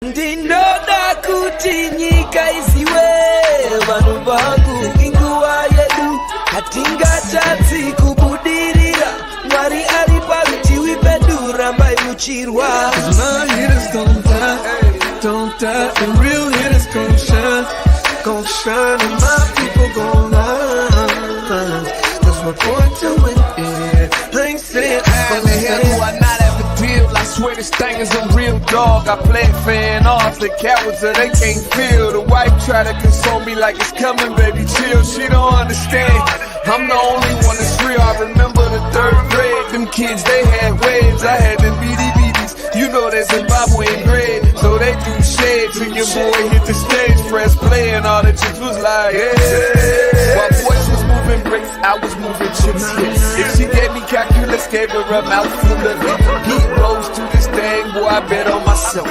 Ndinoda kuti nyika isiwe vanhu vangu inguva yedu hatingatadzi kubudirira Mwari ari parutivi pedu rambai muchirwa My hitters don't die, the real hitters gon' shine and my people gon' line. That's my point to win, yeah. I ain't saying How the hell do I not have a deal? I swear this thing is a real dog. I play it fan off, the cowards so they can't feel. The wife try to console me like it's coming, baby, chill. She don't understand. I'm the only one that's real. I remember the third grade. Them kids, they had waves. I had them BDBs. You know that Zimbabwean grade. So they do shades when your boy hit the stage. Press play and all the chicks was like, yeah. While boys was moving bricks, I was moving chips. Yeah. If she gave me calculus, gave her a mouthful of it. Heat rose to this thing, boy, I bet on myself.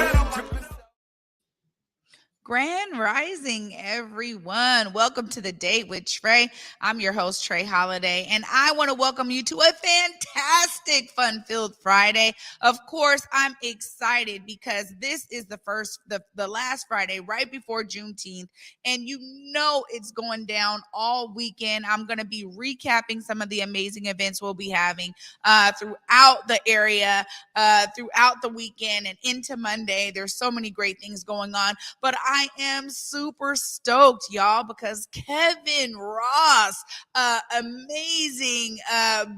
Grand Rising, everyone. Welcome to The Date with Trae. I'm your host, Trae Holiday, and I want to welcome you to a fantastic, fun-filled Friday. Of course, I'm excited because this is the last Friday right before Juneteenth, and you know it's going down all weekend. I'm going to be recapping some of the amazing events we'll be having throughout the area, throughout the weekend, and into Monday. There's so many great things going on, but I am super stoked, y'all, because Kevin Ross, amazing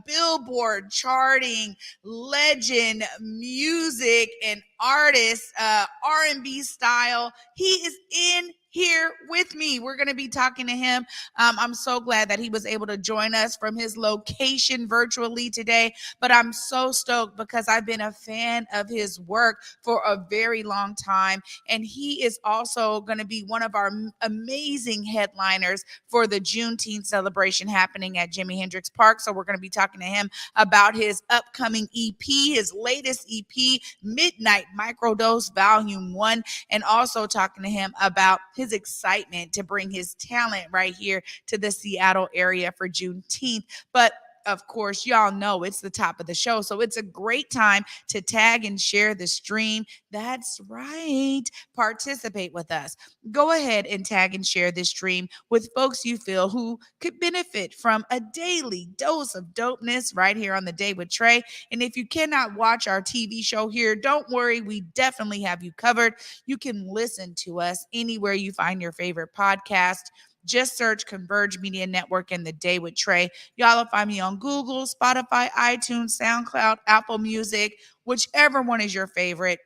Billboard charting legend, music and artist, R&B style. He is in here with me. We're going to be talking to him. I'm so glad that he was able to join us from his location virtually today, but I'm so stoked because I've been a fan of his work for a very long time, and he is also going to be one of our amazing headliners for the Juneteenth celebration happening at Jimi Hendrix Park. So we're going to be talking to him about his upcoming EP, his latest EP, Midnight Microdose Volume 1, and also talking to him about his excitement to bring his talent right here to the Seattle area for Juneteenth. But of course, y'all know it's the top of the show, so it's a great time to tag and share the stream. That's right. Participate with us. Go ahead and tag and share this stream with folks you feel who could benefit from a daily dose of dopeness right here on The Day with Trae. And if you cannot watch our TV show here, don't worry. We definitely have you covered. You can listen to us anywhere you find your favorite podcast. Just search Converge Media Network and The Day with Trae. Y'all will find me on Google, Spotify, iTunes, SoundCloud, Apple Music, whichever one is your favorite.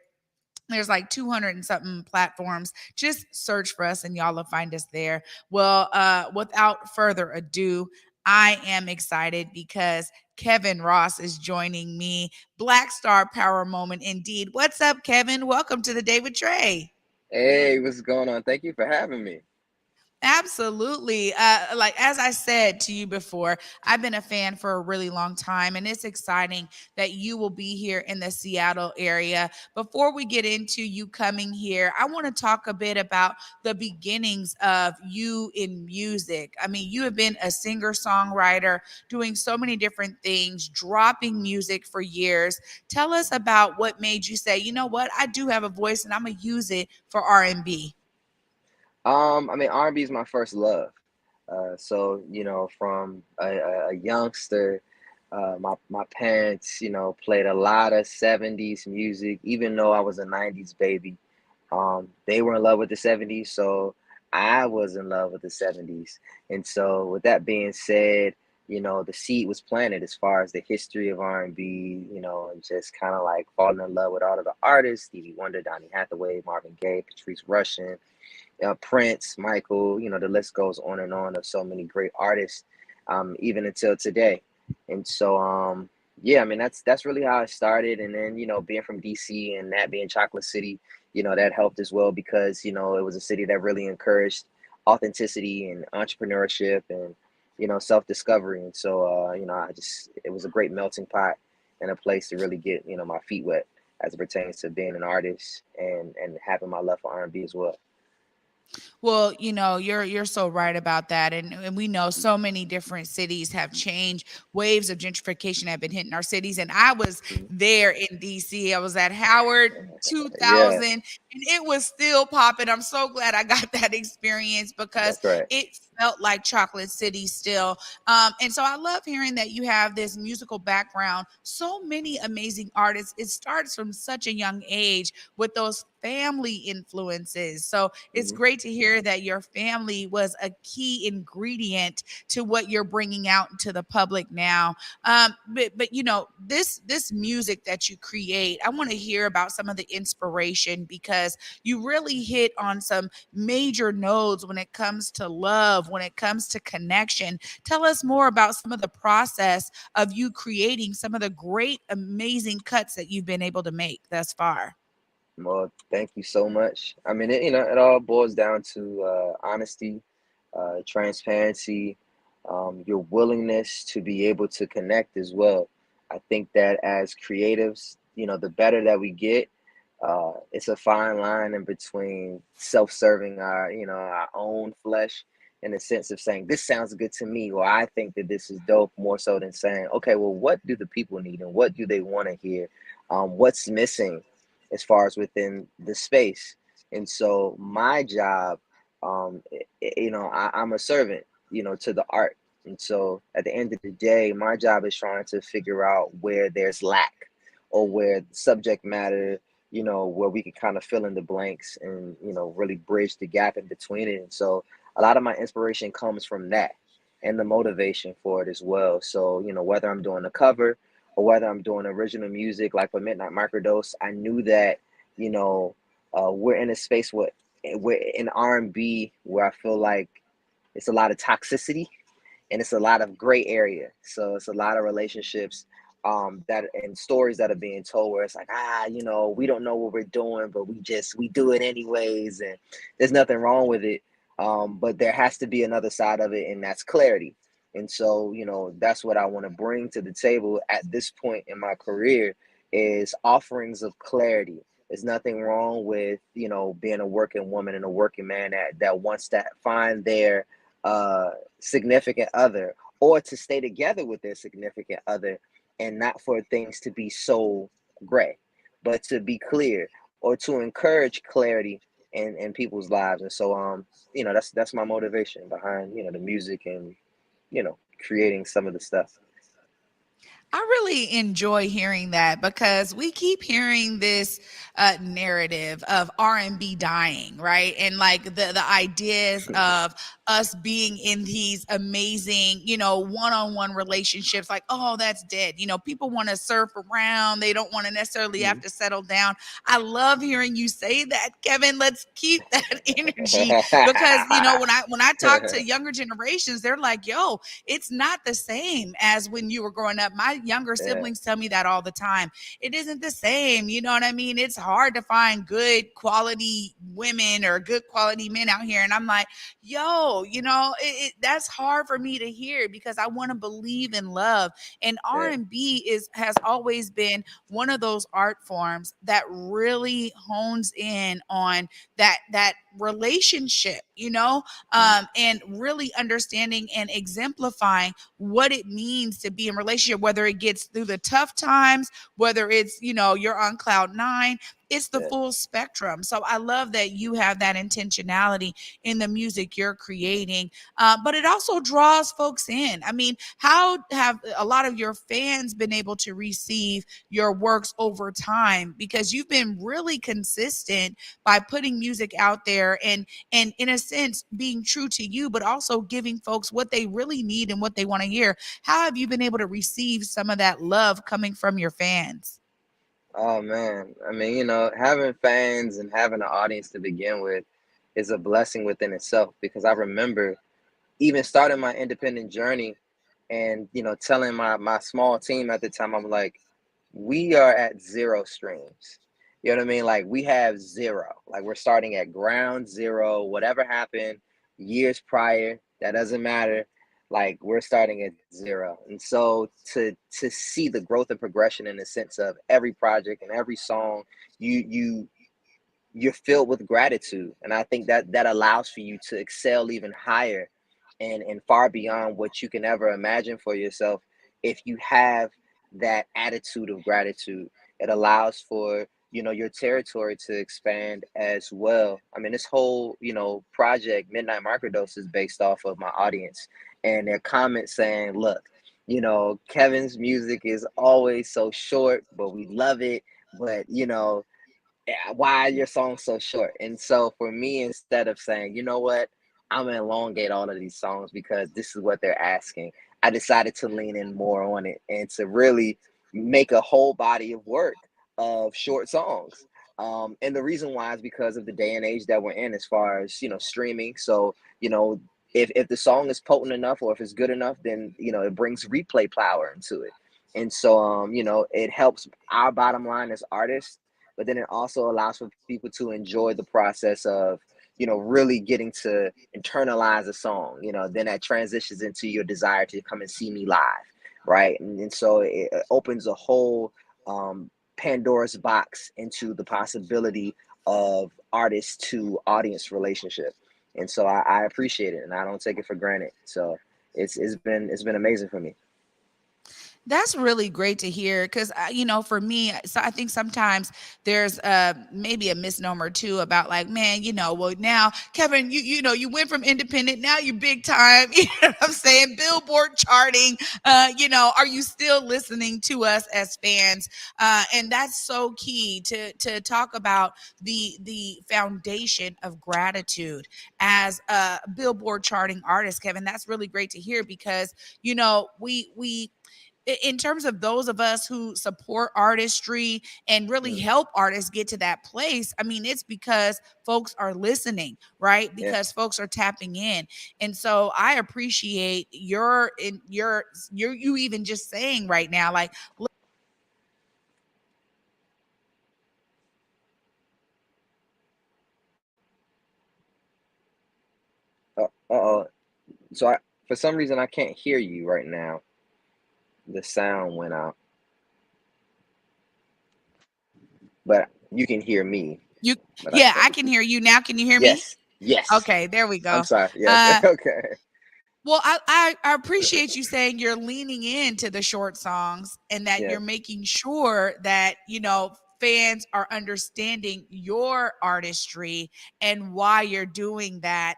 There's like 200 and something platforms. Just search for us and y'all will find us there. Well, without further ado, I am excited because Kevin Ross is joining me. Black Star Power moment indeed. What's up, Kevin? Welcome to The Day with Trae. Hey, what's going on? Thank you for having me. Absolutely. Like, as I said to you before, I've been a fan for a really long time, and it's exciting that you will be here in the Seattle area. Before we get into you coming here, I want to talk a bit about the beginnings of you in music. I mean, you have been a singer-songwriter, doing so many different things, dropping music for years. Tell us about what made you say, you know what, I do have a voice and I'm going to use it for R&B. R&B is my first love. So, from a youngster, my parents, played a lot of 70s music, even though I was a 90s baby. They were in love with the 70s, so I was in love with the 70s. And so with that being said, the seed was planted as far as the history of R&B, and just kind of like falling in love with all of the artists, Stevie Wonder, Donny Hathaway, Marvin Gaye, Patrice Rushen, Prince, Michael, the list goes on and on of so many great artists, even until today. And so, that's really how it started. And then, being from DC and that being Chocolate City, that helped as well because, it was a city that really encouraged authenticity and entrepreneurship and, self-discovery. And so, it was a great melting pot and a place to really get, my feet wet as it pertains to being an artist and having my love for R&B as well. Well, you're so right about that. And we know so many different cities have changed. Waves of gentrification have been hitting our cities. And I was Mhm. there in DC. I was at Howard Yeah, 2000 and it was still popping. I'm so glad I got that experience because that's right. it felt like Chocolate City still. And so I love hearing that you have this musical background. So many amazing artists. It starts from such a young age with those family influences. So it's Mhm. great to hear that your family was a key ingredient to what you're bringing out into the public now. But this music that you create, I want to hear about some of the inspiration because you really hit on some major nodes when it comes to love, when it comes to connection. Tell us more about some of the process of you creating some of the great, amazing cuts that you've been able to make thus far. Well, thank you so much. I mean, it all boils down to honesty, transparency, your willingness to be able to connect as well. I think that as creatives, the better that we get, it's a fine line in between self-serving our own flesh in the sense of saying this sounds good to me, or I think that this is dope, more so than saying, okay, well, what do the people need and what do they want to hear? What's missing as far as within the space? And so my job, I'm a servant, to the art. And so at the end of the day, my job is trying to figure out where there's lack or where subject matter, where we can kind of fill in the blanks and, really bridge the gap in between it. And so a lot of my inspiration comes from that and the motivation for it as well. So, whether I'm doing a cover or whether I'm doing original music like for Midnight Microdose, I knew that, you know, we're in a space where we're in R&B where I feel like it's a lot of toxicity and it's a lot of gray area. So it's a lot of relationships that and stories that are being told where it's like, we don't know what we're doing, but we do it anyways, and there's nothing wrong with it. But there has to be another side of it, and that's clarity. And so, that's what I want to bring to the table at this point in my career is offerings of clarity. There's nothing wrong with, being a working woman and a working man that wants to find their uh significant other or to stay together with their significant other and not for things to be so gray, but to be clear or to encourage clarity in people's lives. And so that's my motivation behind, the music and, creating some of the stuff. I really enjoy hearing that because we keep hearing this narrative of R&B dying, right? And like the ideas of us being in these amazing, one-on-one relationships, like, oh, that's dead. People want to surf around; they don't want to necessarily have Mhm. to settle down. I love hearing you say that, Kevin. Let's keep that energy because when I talk to younger generations, they're like, yo, it's not the same as when you were growing up. My younger Yeah, siblings tell me that all the time. It isn't the same. You know what I mean? It's hard to find good quality women or good quality men out here. And I'm like, yo, that's hard for me to hear because I want to believe in love. And yeah. R&B has always been one of those art forms that really hones in on that relationship, Mhm. and really understanding and exemplifying what it means to be in a relationship, whether it gets through the tough times, whether it's, you're on cloud nine, it's the Yeah. full spectrum. So I love that you have that intentionality in the music you're creating, but it also draws folks in. I mean, how have a lot of your fans been able to receive your works over time? Because you've been really consistent by putting music out there and in a sense being true to you, but also giving folks what they really need and what they want to hear. How have you been able to receive some of that love coming from your fans? Oh man, I mean, having fans and having an audience to begin with is a blessing within itself because I remember even starting my independent journey and telling my small team at the time, I'm like, we are at zero streams. You know what I mean? Like we have zero. Like we're starting at ground zero. Whatever happened years prior, that doesn't matter. Like we're starting at zero. And so to see the growth and progression in the sense of every project and every song, you you're filled with gratitude. And I think that that allows for you to excel even higher and far beyond what you can ever imagine for yourself if you have that attitude of gratitude. It allows for, you know, your territory to expand as well. I mean, this whole, you know, project Midnight Microdose is based off of my audience and their comments saying, look, you know, Kevin's music is always so short, but we love it. But, you know, why are your songs so short? And so for me, instead of saying, you know what, I'm gonna elongate all of these songs because this is what they're asking, I decided to lean in more on it and to really make a whole body of work of short songs. And the reason why is because of the day and age that we're in as far as, you know, streaming. So, you know, if the song is potent enough or if it's good enough, then, you know, it brings replay power into it. And so, you know, it helps our bottom line as artists, but then it also allows for people to enjoy the process of, you know, really getting to internalize a song. You know, then that transitions into your desire to come and see me live, right? And so it opens a whole Pandora's box into the possibility of artist to audience relationship. And so I appreciate it and I don't take it for granted. So it's been amazing for me. That's really great to hear because, you know, for me, so I think sometimes there's maybe a misnomer too about like, man, you know, well now Kevin, you know, you went from independent, now you're big time. You know what I'm saying? Billboard charting. You know, are you still listening to us as fans? And that's so key to talk about the foundation of gratitude as a Billboard charting artist, Kevin. That's really great to hear because, you know, we in terms of those of us who support artistry and really Mm, help artists get to that place, I mean, it's because folks are listening, right? yeah. Because folks are tapping in. And so I appreciate your you even just saying right now, like, Uh-oh. So for some reason, I can't hear you right now. The sound went out, but you can hear me, you but I yeah, can't. I can hear you now. Can you hear me? Yes, yes. Okay, there we I'm go. sorry. Yes. Uh Okay. Well, I appreciate you saying you're leaning into the short songs and that Yeah. you're making sure that, you know, fans are understanding your artistry and why you're doing that.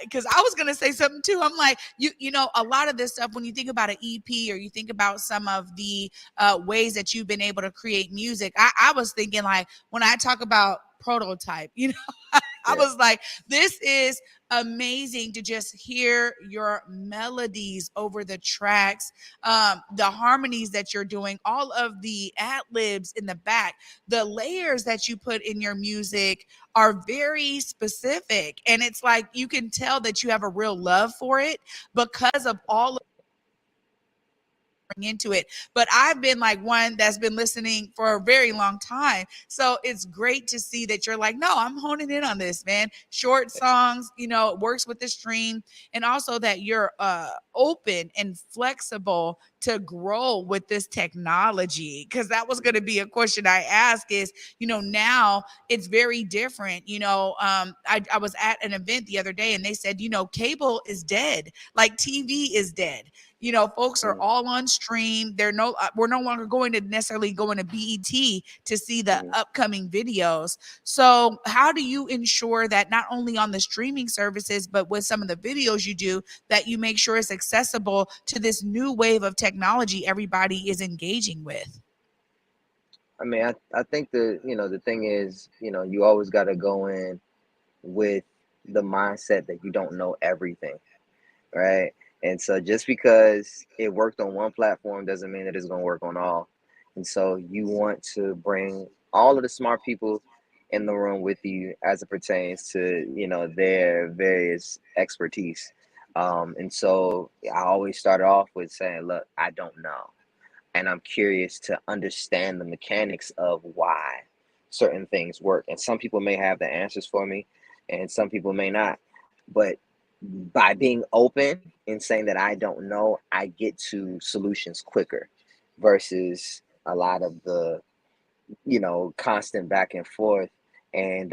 Because I was gonna say something too. I'm like, you know, a lot of this stuff when you think about an EP or you think about some of the ways that you've been able to create music, I was thinking like when I talk about prototype, you know, I Yeah. was like, this is amazing to just hear your melodies over the tracks, the harmonies that you're doing, all of the ad libs in the back, the layers that you put in your music are very specific. And it's like you can tell that you have a real love for it because of all into it. But I've been like one that's been listening for a very long time. So it's great to see that you're like, no, I'm honing in on this, man. Short songs, you know, it works with the stream. And also that you're open and flexible to grow with this technology. Cause that was going to be a question I ask is, you know, now it's very different. You know, I was at an event the other day and they said, you know, cable is dead. Like TV is dead. You know, folks are Mm, all on stream. We're no longer going to necessarily go into BET to see the mm. upcoming videos. So how do you ensure that not only on the streaming services, but with some of the videos you do, that you make sure it's accessible to this new wave of technology everybody is engaging with? I mean, I think the thing is, you know, you always got to go in with the mindset that you don't know everything, right? And so just because it worked on one platform doesn't mean that it's going to work on all. And so you want to bring all of the smart people in the room with you as it pertains to, you know, their various expertise. And so I always started off with saying, look, I don't know. And I'm curious to understand the mechanics of why certain things work. And some people may have the answers for me, and some people may not. But by being open and saying that I don't know, I get to solutions quicker versus a lot of the, you know, constant back and forth And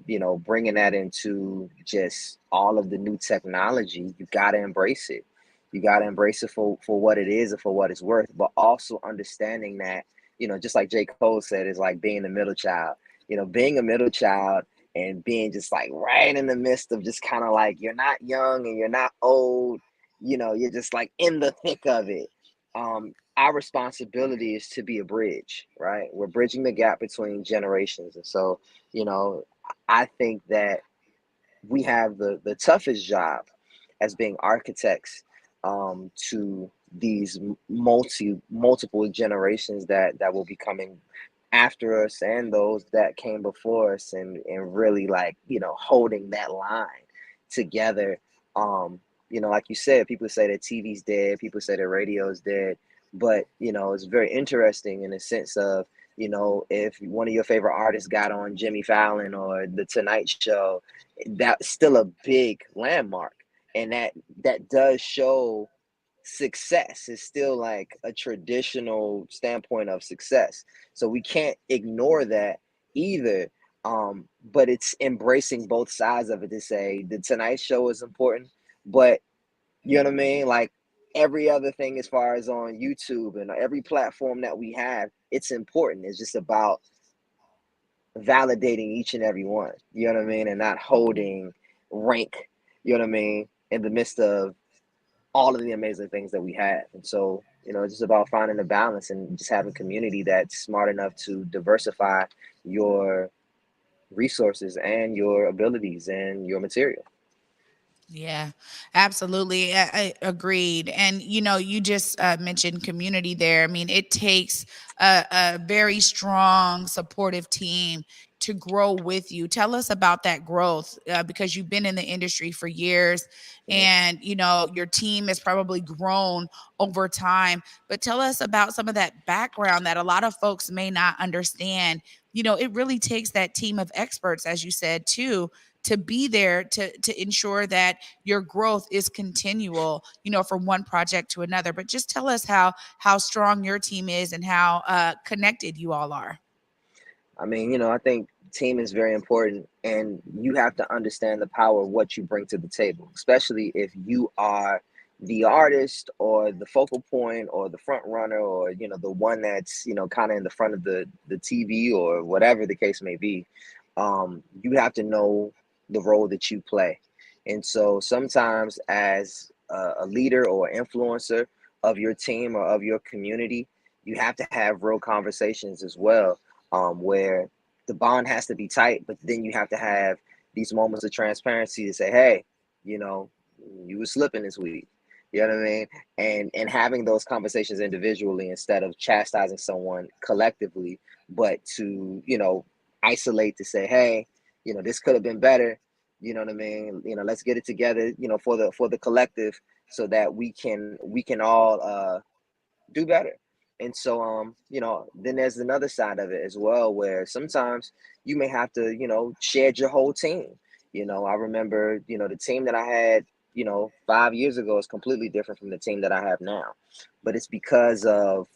you know, bringing that into just all of the new technology, you got to embrace it. You got to embrace it for what it is and for what it's worth, but also understanding that, you know, just like J. Cole said, is like being a middle child. You know, being a middle child and being just like right in the midst of just kind of like, you're not young and you're not old, you know, you're just like in the thick of it. Our responsibility is to be a bridge, right? We're bridging the gap between generations. And so, you know, I think that we have the toughest job as being architects, to these multiple generations that will be coming after us, and those that came before us, and really, like, you know, holding that line together. You know, like you said, people say that TV's dead, people say that radio's dead, but you know, it's very interesting in the sense of, you know, if one of your favorite artists got on Jimmy Fallon or the Tonight Show, that's still a big landmark, and that does show success. Is still like a traditional standpoint of success, so we can't ignore that either. But it's embracing both sides of it to say the Tonight Show is important, but you know what I mean, like every other thing as far as on YouTube and every platform that we have, it's important. It's just about validating each and every one, you know what I mean, and not holding rank, you know what I mean, in the midst of all of the amazing things that we have. And so, you know, it's just about finding a balance and just having community that's smart enough to diversify your resources and your abilities and your material. Yeah, absolutely. I agreed. And you know, you just mentioned community there. I mean, it takes a very strong, supportive team to grow with you. Tell us about that growth, because you've been in the industry for years, Yeah. and you know your team has probably grown over time. But tell us about some of that background that a lot of folks may not understand. You know, it really takes that team of experts, as you said, too, to be there to ensure that your growth is continual, you know, from one project to another. But just tell us how strong your team is and how connected you all are. I mean, you know, I think team is very important, and you have to understand the power of what you bring to the table, especially if you are the artist or the focal point or the front runner, or you know, the one that's, you know, kind of in the front of the TV or whatever the case may be. You have to know the role that you play, and so sometimes as a leader or influencer of your team or of your community, you have to have real conversations as well, where the bond has to be tight, but then you have to have these moments of transparency to say, hey, you know, you were slipping this week. You know what I mean? And having those conversations individually instead of chastising someone collectively, but to, you know, isolate to say, hey, you know, this could have been better. You know what I mean? You know, let's get it together, you know, for the collective, so that we can all do better. And so, you know, then there's another side of it as well, where sometimes you may have to, you know, shed your whole team. You know, I remember, you know, the team that I had, you know, 5 years ago is completely different from the team that I have now. But it's because of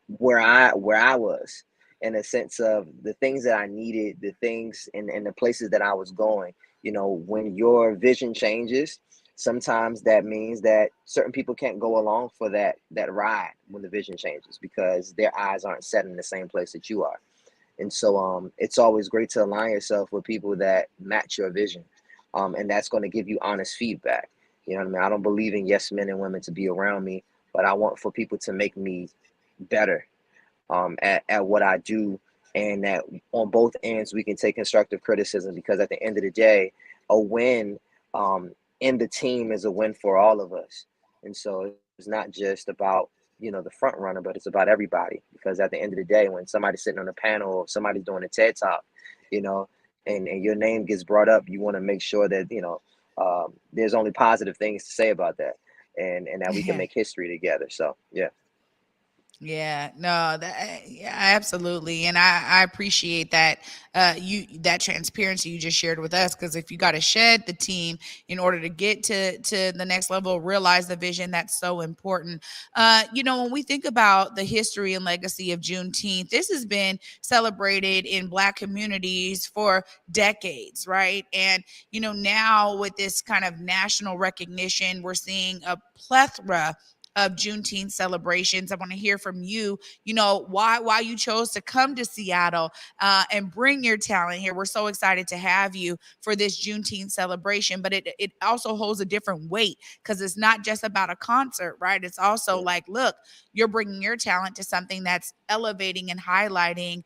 where I was, in a sense of the things that I needed, the things and the places that I was going. You know, when your vision changes, sometimes that means that certain people can't go along for that ride when the vision changes, because their eyes aren't set in the same place that you are. And so it's always great to align yourself with people that match your vision. And that's going to give you honest feedback. You know what I mean? I don't believe in yes men and women to be around me, but I want for people to make me better, at what I do, and that on both ends we can take constructive criticism, because at the end of the day, a win, in the team is a win for all of us. And so it's not just about, you know, the front runner, but it's about everybody, because at the end of the day, when somebody's sitting on a panel or somebody's doing a TED talk, you know, and your name gets brought up, you want to make sure that, you know, there's only positive things to say about that, and that we can Yeah. make history together. So yeah. Yeah, no, yeah, absolutely. And I appreciate that that transparency you just shared with us, because if you got to shed the team in order to get to the next level, realize the vision, that's so important. When we think about the history and legacy of Juneteenth, this has been celebrated in Black communities for decades, right? And now with this kind of national recognition, we're seeing a plethora of Juneteenth celebrations. I want to hear from you, why you chose to come to Seattle and bring your talent here. We're so excited to have you for this Juneteenth celebration, but it also holds a different weight because it's not just about a concert, right? It's also like, look, you're bringing your talent to something that's elevating and highlighting,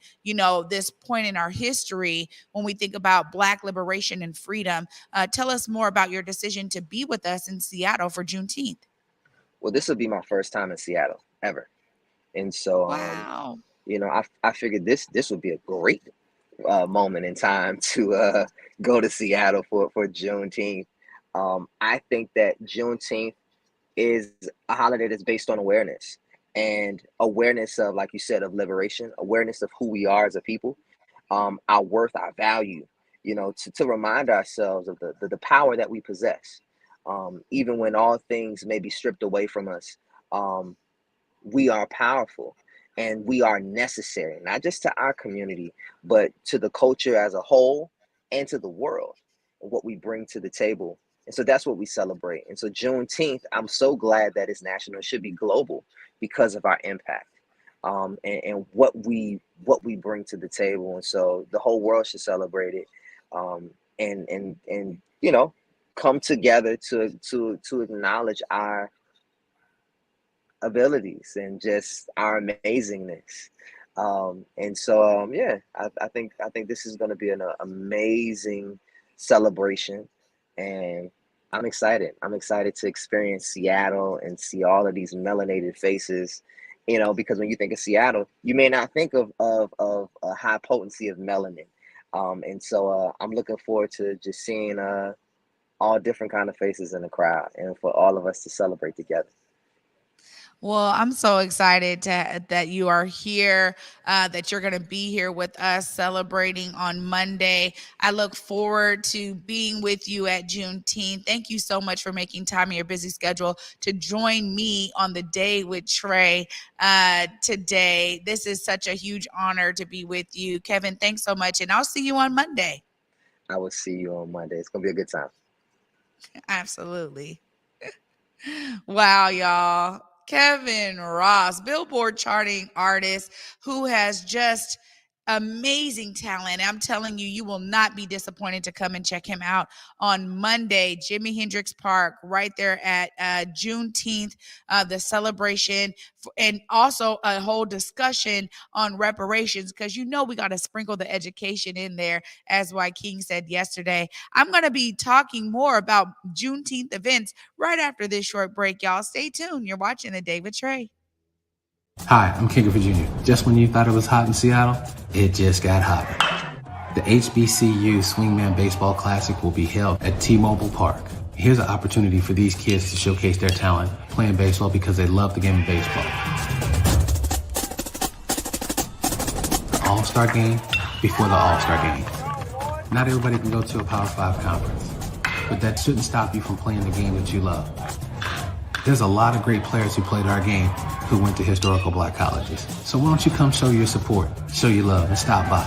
this point in our history when we think about Black liberation and freedom. Tell us more about your decision to be with us in Seattle for Juneteenth. Well, this will be my first time in Seattle ever. And so, wow. I figured this would be a great moment in time to go to Seattle for Juneteenth. I think that Juneteenth is a holiday that's based on awareness and awareness of, like you said, of liberation, awareness of who we are as a people, our worth, our value, to remind ourselves of the power that we possess. Even when all things may be stripped away from us, we are powerful and we are necessary, not just to our community, but to the culture as a whole and to the world, and what we bring to the table. And so that's what we celebrate. And so Juneteenth, I'm so glad that it's national. It should be global because of our impact, and what we bring to the table. And so the whole world should celebrate it, and come together to acknowledge our abilities and just our amazingness. And so I think this is going to be an amazing celebration, and I'm excited to experience Seattle and see all of these melanated faces, because when you think of Seattle, you may not think of a high potency of melanin. And so I'm looking forward to just seeing all different kind of faces in the crowd, and for all of us to celebrate together. Well, I'm so excited that you are here, that you're going to be here with us celebrating on Monday. I look forward to being with you at Juneteenth. Thank you so much for making time in your busy schedule to join me on the Day with Trae today. This is such a huge honor to be with you. Kevin, thanks so much, and I'll see you on Monday. I will see you on Monday. It's going to be a good time. Absolutely. Wow, y'all. Kevin Ross, Billboard charting artist who has just amazing talent. I'm telling you, you will not be disappointed to come and check him out on Monday, Jimi Hendrix Park, right there at Juneteenth, the celebration, and also a whole discussion on reparations, because we got to sprinkle the education in there, as Y King said yesterday. I'm going to be talking more about Juneteenth events right after this short break, y'all. Stay tuned. You're watching The Day with Trae. Hi, I'm King of Virginia. Just when you thought it was hot in Seattle, it just got hotter. The HBCU Swingman Baseball Classic will be held at T-Mobile Park. Here's an opportunity for these kids to showcase their talent playing baseball because they love the game of baseball. The All-Star Game before the All-Star Game. Not everybody can go to a Power 5 conference, but that shouldn't stop you from playing the game that you love. There's a lot of great players who played our game who went to historical Black colleges. So why don't you come show your support, show your love, and stop by.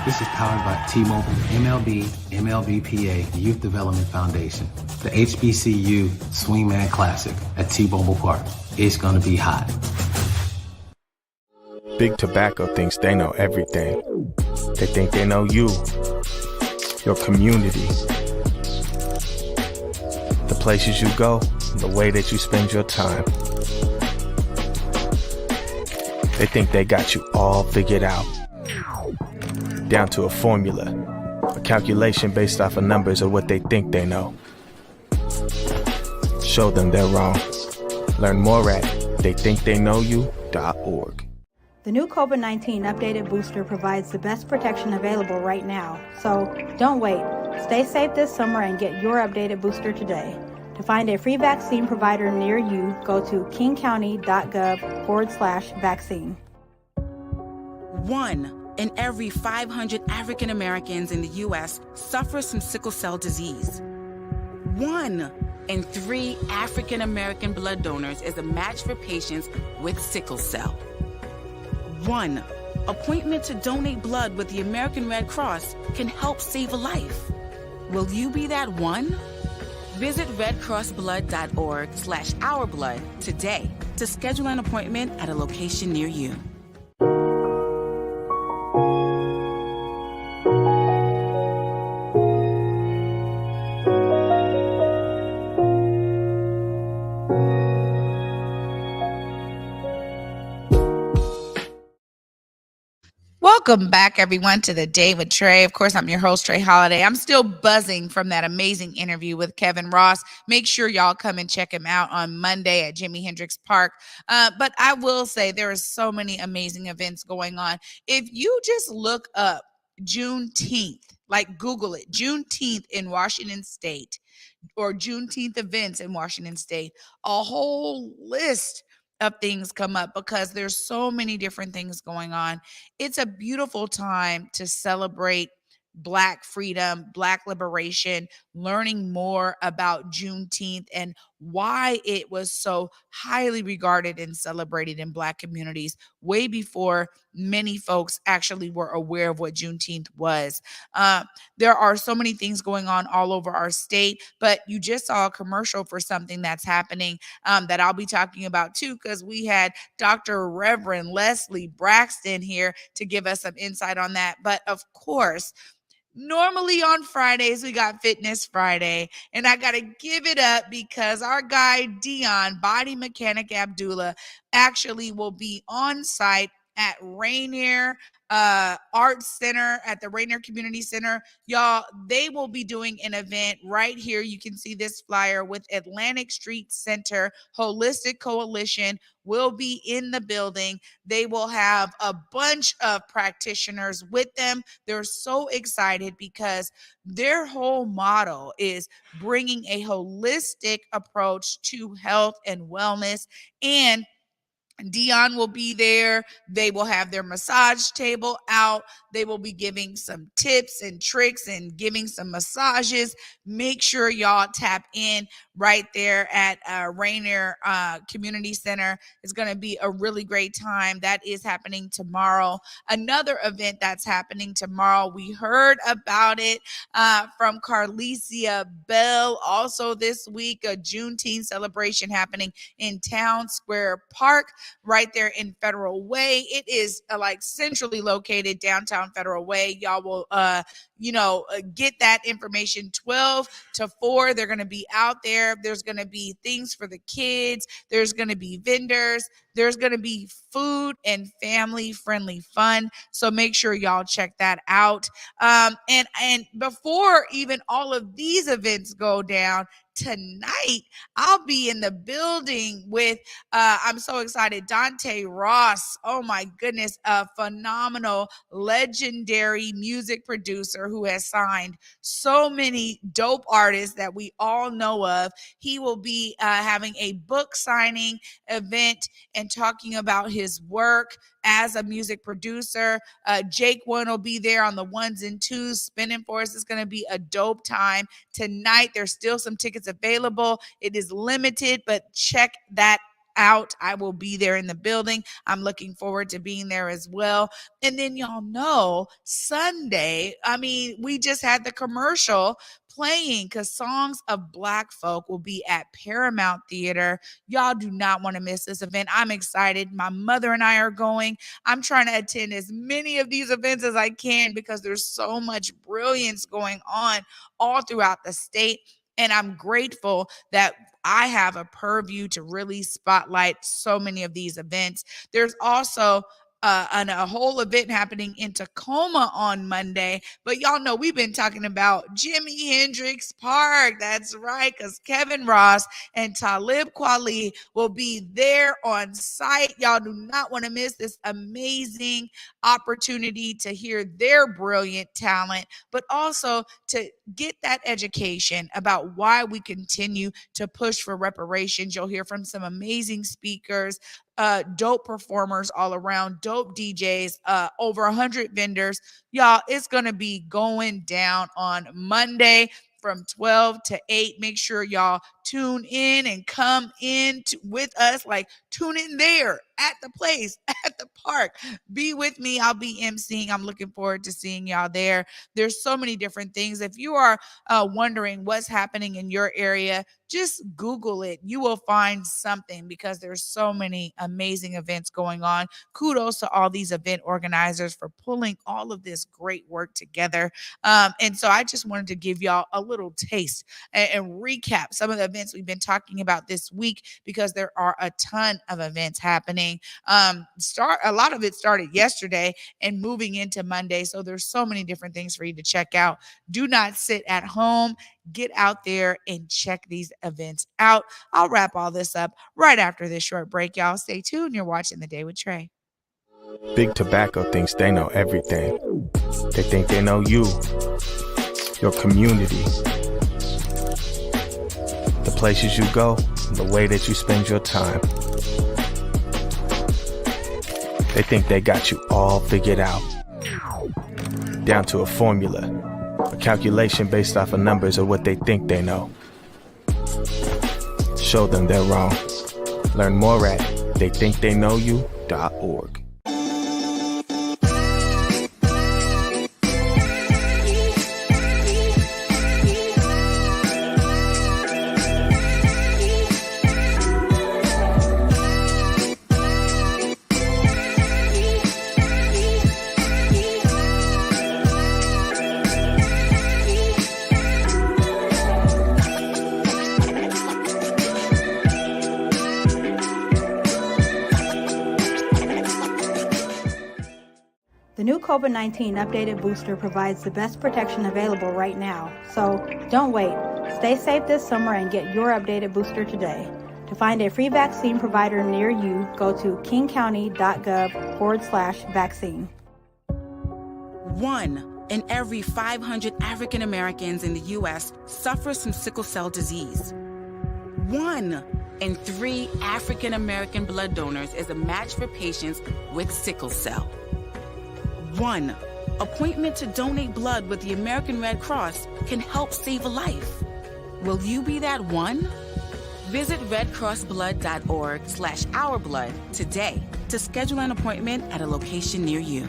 This is powered by T-Mobile, MLB, MLBPA, Youth Development Foundation. The HBCU Swingman Classic at T-Mobile Park. It's gonna be hot. Big Tobacco thinks they know everything. They think they know you, your community, the places you go, the way that you spend your time. They think they got you all figured out, down to a formula, a calculation based off of numbers of what they think they know. Show them they're wrong. Learn more at theythinktheyknowyou.org. The new COVID-19 updated booster provides the best protection available right now. So don't wait. Stay safe this summer and get your updated booster today. To find a free vaccine provider near you, go to kingcounty.gov/vaccine. 1 in every 500 African Americans in the U.S. suffers from sickle cell disease. 1 in 3 African American blood donors is a match for patients with sickle cell. 1 appointment to donate blood with the American Red Cross can help save a life. Will you be that one? Visit redcrossblood.org/ourblood today to schedule an appointment at a location near you. Welcome back, everyone, to the Day with Trae. Of course, I'm your host, Trae Holiday. I'm still buzzing from that amazing interview with Kevin Ross. Make sure y'all come and check him out on Monday at Jimi Hendrix Park. But I will say there are so many amazing events going on. If you just look up Juneteenth, like Google it, Juneteenth in Washington State, or Juneteenth events in Washington State, a whole list of things come up because there's so many different things going on. It's a beautiful time to celebrate Black freedom, Black liberation, learning more about Juneteenth and why it was so highly regarded and celebrated in Black communities way before many folks actually were aware of what Juneteenth was. There are so many things going on all over our state, but you just saw a commercial for something that's happening that I'll be talking about too, because we had Dr. Reverend Leslie Braxton here to give us some insight on that. But of course, normally on Fridays, we got Fitness Friday, and I got to give it up because our guy, Dion, Body Mechanic Abdullah, actually will be on site at Rainier Arts Center, at the Rainier Community Center. Y'all, they will be doing an event right here. You can see this flyer with Atlantic Street Center Holistic Coalition will be in the building. They will have a bunch of practitioners with them. They're so excited because their whole motto is bringing a holistic approach to health and wellness. And Dion will be there. They will have their massage table out. They will be giving some tips and tricks and giving some massages. Make sure y'all tap in right there at Rainier Community Center. It's going to be a really great time. That is happening tomorrow. Another event that's happening tomorrow, we heard about it from Carlicia Bell. Also this week, a Juneteenth celebration happening in Town Square Park, right there in Federal Way. It is like centrally located downtown Federal Way. Y'all will get that information 12 to 4. They're going to be out there. There's going to be things for the kids. There's going to be vendors. There's going to be food and family friendly fun. So make sure y'all check that out. And before even all of these events go down, tonight, I'll be in the building with, I'm so excited, Dante Ross. Oh my goodness, a phenomenal, legendary music producer who has signed so many dope artists that we all know of. He will be having a book signing event and talking about his work as a music producer. Jake One will be there on the ones and twos spinning for us. It's going to be a dope time tonight. There's still some tickets available. It is limited, but check that out. I will be there in the building. I'm looking forward to being there as well. And then y'all know Sunday, we just had the commercial playing because Songs of Black Folk will be at Paramount Theater. Y'all do not want to miss this event. I'm excited. My mother and I are going. I'm trying to attend as many of these events as I can because there's so much brilliance going on all throughout the state. And I'm grateful that I have a purview to really spotlight so many of these events. There's also a whole event happening in Tacoma on Monday. But y'all know we've been talking about Jimi Hendrix Park. That's right, because Kevin Ross and Talib Kweli will be there on site. Y'all do not want to miss this amazing opportunity to hear their brilliant talent, but also to get that education about why we continue to push for reparations. You'll hear from some amazing speakers, dope performers all around, dope DJs, over 100 vendors. Y'all, it's going to be going down on Monday from 12 to 8. Make sure y'all tune in and come in with us, like tune in there at the place, at the park. Be with me. I'll be emceeing. I'm looking forward to seeing y'all there. There's so many different things. If you are wondering what's happening in your area, just Google it. You will find something because there's so many amazing events going on. Kudos to all these event organizers for pulling all of this great work together. And so I just wanted to give y'all a little taste and recap some of the events we've been talking about this week, because there are a ton of events happening. A lot of it started yesterday and moving into Monday. So there's so many different things for you to check out. Do not sit at home. Get out there and check these events out. I'll wrap all this up right after this short break. Y'all stay tuned. You're watching The Day with Trae. Big Tobacco thinks they know everything. They think they know you, your community, the places you go, the way that you spend your time. They think they got you all figured out, down to a formula, a calculation based off of numbers of what they think they know. Show them they're wrong. Learn more at theythinktheyknowyou.org. The new COVID-19 updated booster provides the best protection available right now. So don't wait. Stay safe this summer and get your updated booster today. To find a free vaccine provider near you, go to kingcounty.gov/vaccine. 1 in every 500 African Americans in the U.S. suffers from sickle cell disease. 1 in 3 African American blood donors is a match for patients with sickle cell. 1 appointment to donate blood with the American Red Cross can help save a life. Will you be that one? Visit redcrossblood.org/ourblood today to schedule an appointment at a location near you.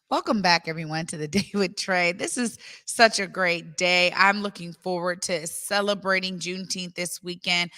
Welcome back, everyone, to The Day with Trae. This is such a great day. I'm looking forward to celebrating Juneteenth this weekend.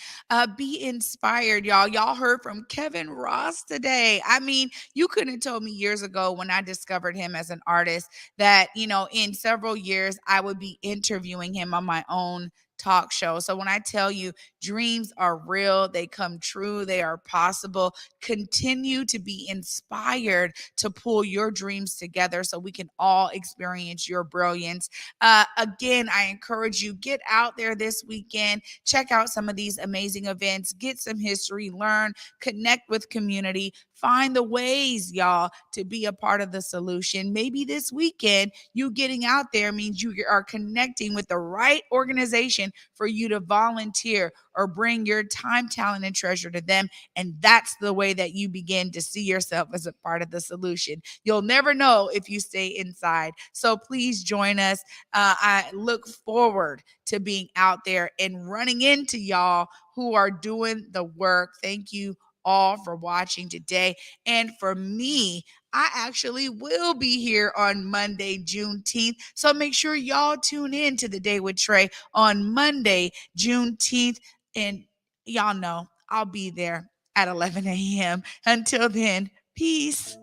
Be inspired, y'all. Y'all heard from Kevin Ross today. I mean, you couldn't have told me years ago when I discovered him as an artist that, in several years, I would be interviewing him on my own talk show. So when I tell you dreams are real, they come true, they are possible, continue to be inspired to pull your dreams together so we can all experience your brilliance. Again, I encourage you, get out there this weekend, check out some of these amazing events, get some history, learn, connect with community, find the ways, y'all, to be a part of the solution. Maybe this weekend, you getting out there means you are connecting with the right organization for you to volunteer or bring your time, talent, and treasure to them. And that's the way that you begin to see yourself as a part of the solution. You'll never know if you stay inside. So please join us. I look forward to being out there and running into y'all who are doing the work. Thank you all for watching today. And for me, I actually will be here on Monday, Juneteenth. So make sure y'all tune in to The Day with Trae on Monday, Juneteenth. And y'all know I'll be there. at 11 a.m. Until then, peace.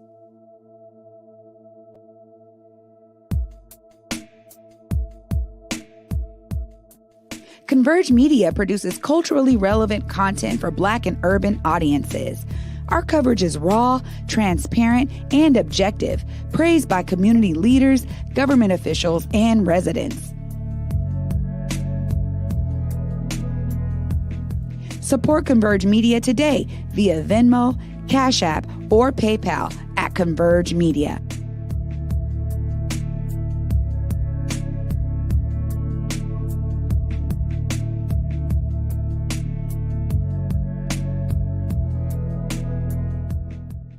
Converge Media produces culturally relevant content for Black and urban audiences. Our coverage is raw, transparent, and objective, praised by community leaders, government officials, and residents. Support Converge Media today via Venmo, Cash App, or PayPal at Converge Media.